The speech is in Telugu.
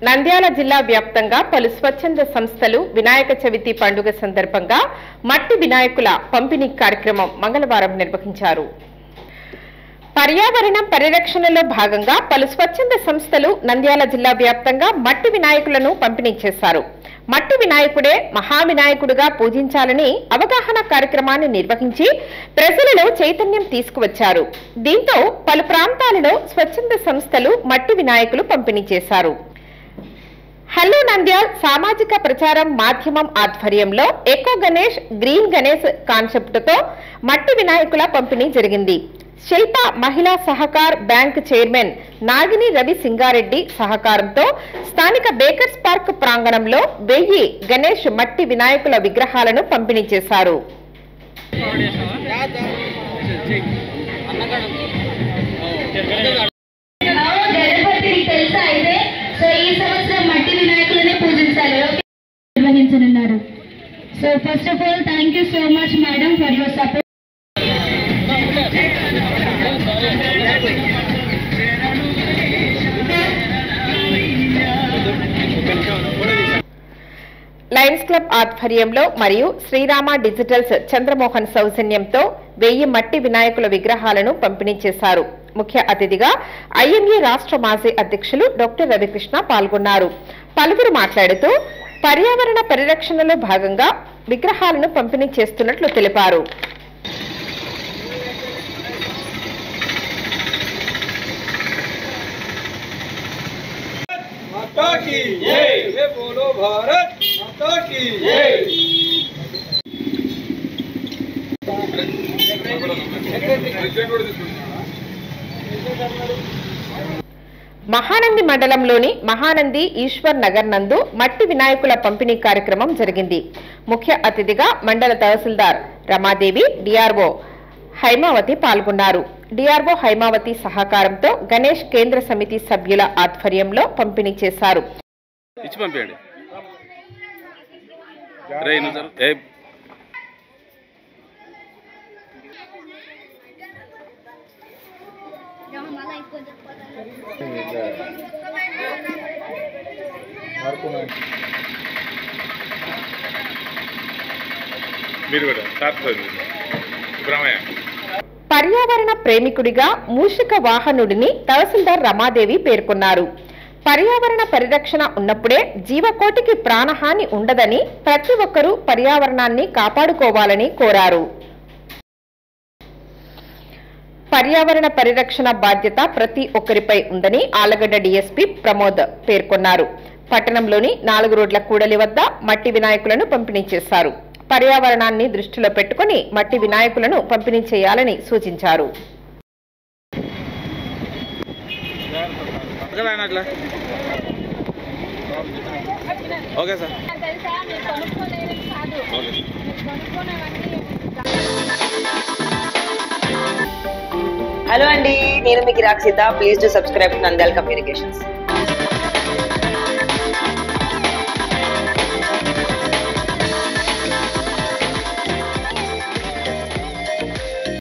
నంద్యాల జిల్లా వ్యాప్తంగా పలు స్వచ్ఛంద సంస్థలు వినాయక చవితి పండుగ సందర్భంగా మట్టి వినాయకుల పంపిణీ కార్యక్రమం మంగళవారం నిర్వహించారు. పర్యావరణ పరిరక్షణలో భాగంగా పలు స్వచ్ఛంద సంస్థలు నంద్యాల జిల్లా వ్యాప్తంగా మట్టి వినాయకులను పంపిణీ చేశారు. మట్టి వినాయకుడే మహావినాయకుడిగా పూజించాలని అవగాహన కార్యక్రమాన్ని నిర్వహించి ప్రజలలో చైతన్యం తీసుకువచ్చారు. దీంతో పలు ప్రాంతాలలో స్వచ్ఛంద సంస్థలు మట్టి వినాయకులు పంపిణీ చేశారు. హలో నంద్యాల్ సామాజిక ప్రచారం మాధ్యమం ఆధ్వర్యంలో ఎకో గణేష్ గ్రీన్ గణేష్ కాన్సెప్ట్తో మట్టి వినాయకుల పంపిణీ జరిగింది. శిల్ప మహిళా సహకార్ బ్యాంక్ చైర్మన్ నాగిని రవి సింగారెడ్డి సహకారంతో స్థానిక బేకర్స్ పార్క్ ప్రాంగణంలో 1000 గణేష్ మట్టి వినాయకుల విగ్రహాలను పంపిణీ చేశారు. So first of all, thank you so much, madam, for your support. Lions club ఆధ్వర్యంలో మరియు శ్రీరామ డిజిటల్స్ చంద్రమోహన్ సౌజన్యంతో 1000 మట్టి వినాయకుల విగ్రహాలను పంపిణీ చేశారు. ముఖ్య అతిథిగా ఐఎంఏ రాష్ట్ర మాజీ అధ్యక్షులు డాక్టర్ రవికృష్ణ పాల్గొన్నారు. పలువురు మాట్లాడుతూ పర్యావరణ పరిరక్షణలో భాగంగా విగ్రహాలను పంపిణీ చేస్తున్నట్లు తెలిపారు. మహానంది మండలంలోని మహానంది ఈశ్వర్ నగర్ నందు మట్టి వినాయకుల పంపిణీ కార్యక్రమం జరిగింది. ముఖ్య అతిథిగా మండల తహసీల్దార్ రమాదేవి, డిఆర్ఓ హైమావతి పాల్గొన్నారు. డిఆర్ఓ హైమావతి సహకారంతో గణేష్ కేంద్ర సమితి సభ్యుల ఆధ్వర్యంలో పంపిణీ చేశారు. పర్యావరణ ప్రేమికుడిగా మూషిక వాహనుడిని తహసీల్దార్ రమాదేవి పేర్కొన్నారు. పర్యావరణ పరిరక్షణ ఉన్నప్పుడే జీవకోటికి ప్రాణహాని ఉండదని, ప్రతి ఒక్కరూ పర్యావరణాన్ని కాపాడుకోవాలని కోరారు. పర్యావరణ పరిరక్షణ బాధ్యత ప్రతి ఒక్కరిపై ఉందని ఆలగడ్డ డీఎస్పీ ప్రమోద్ పేర్కొన్నారు. పట్టణంలోని 4 రోడ్ల కూడలి వద్ద మట్టి వినాయకులను పంపిణీ చేశారు. పర్యావరణాన్ని దృష్టిలో పెట్టుకుని మట్టి వినాయకులను పంపిణీ చేయాలని సూచించారు. హలో అండి, నేను మీ గిరాక్ Sita. Please do subscribe to Nandyal communications.